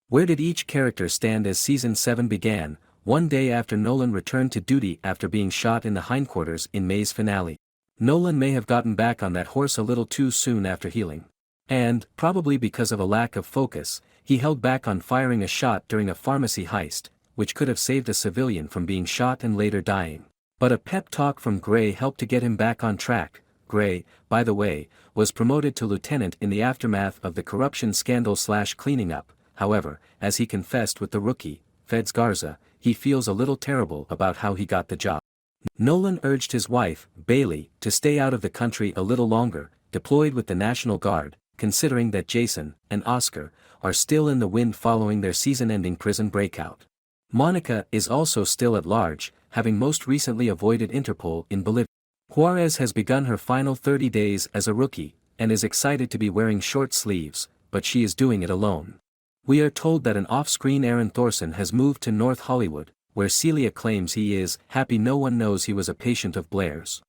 Where did each character stand as Season 7 began, one day after Nolan returned to duty after being shot in the hindquarters in May's finale? Nolan may have gotten back on that horse a little too soon after healing. And, probably because of a lack of focus, he held back on firing a shot during a pharmacy heist, which could have saved a civilian from being shot and later dying. But a pep talk from Gray helped to get him back on track. Gray, by the way, was promoted to lieutenant in the aftermath of the corruption scandal/cleaning up. However, as he confessed with the rookie, Feds Garza, he feels a little terrible about how he got the job. Nolan urged his wife, Bailey, to stay out of the country a little longer, deployed with the National Guard, considering that Jason and Oscar are still in the wind following their season-ending prison breakout. Monica is also still at large, having most recently avoided Interpol in Bolivia. Juarez has begun her final 30 days as a rookie, and is excited to be wearing short sleeves, but she is doing it alone. We are told that an off-screen Aaron Thorsen has moved to North Hollywood, where Celia claims he is happy no one knows he was a patient of Blair's.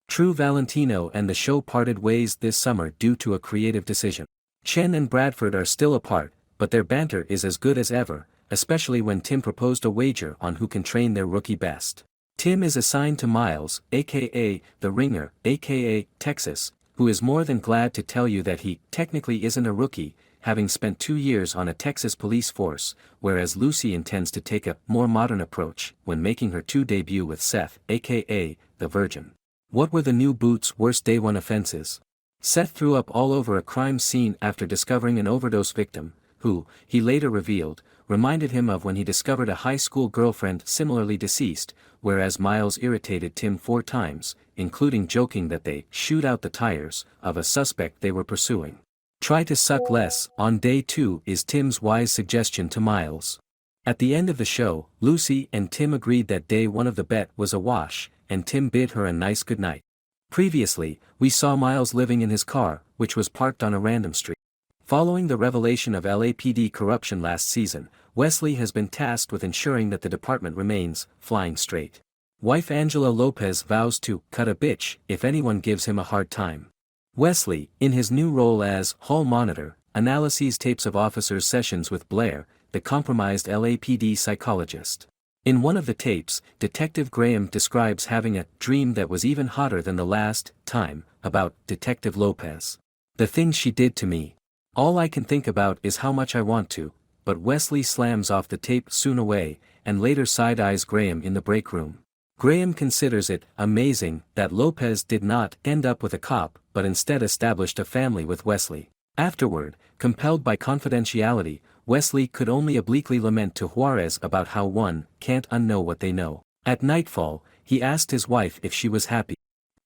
True Valentino and the show parted ways this summer due to a creative decision. Chen and Bradford are still apart, but their banter is as good as ever, especially when Tim proposed a wager on who can train their rookie best. Tim is assigned to Miles, aka the Ringer, aka Texas, who is more than glad to tell you that he technically isn't a rookie, having spent 2 years on a Texas police force, whereas Lucy intends to take a more modern approach when making her debut with Seth, aka the Virgin. What were the new boot's worst day one offenses? Seth threw up all over a crime scene after discovering an overdose victim, who, he later revealed, reminded him of when he discovered a high school girlfriend similarly deceased, whereas Miles irritated Tim 4 times, including joking that they shoot out the tires of a suspect they were pursuing. Try to suck less on day 2 is Tim's wise suggestion to Miles. At the end of the show, Lucy and Tim agreed that day 1 of the bet was a wash, and Tim bid her a nice goodnight. Previously, we saw Miles living in his car, which was parked on a random street. Following the revelation of LAPD corruption last season, Wesley has been tasked with ensuring that the department remains flying straight. Wife Angela Lopez vows to cut a bitch if anyone gives him a hard time. Wesley, in his new role as hall monitor, analyses tapes of officers' sessions with Blair, the compromised LAPD psychologist. In one of the tapes, Detective Graham describes having a dream that was even hotter than the last time, about Detective Lopez. The things she did to me. All I can think about is how much I want to, but Wesley slams off the tape soon away, and later side-eyes Graham in the break room. Graham considers it amazing that Lopez did not end up with a cop, but instead established a family with Wesley. Afterward, compelled by confidentiality, Wesley could only obliquely lament to Juarez about how one can't unknow what they know. At nightfall, he asked his wife if she was happy.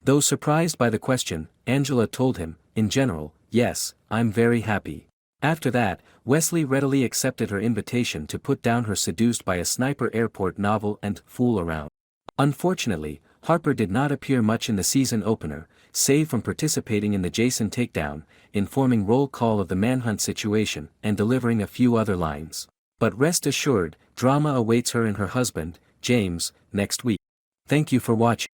Though surprised by the question, Angela told him, in general, yes, I'm very happy. After that, Wesley readily accepted her invitation to put down her Seduced by a Sniper Airport novel and fool around. Unfortunately, Harper did not appear much in the season opener, save from participating in the Jason takedown, informing roll call of the manhunt situation, and delivering a few other lines. But rest assured, drama awaits her and her husband, James, next week. Thank you for watching.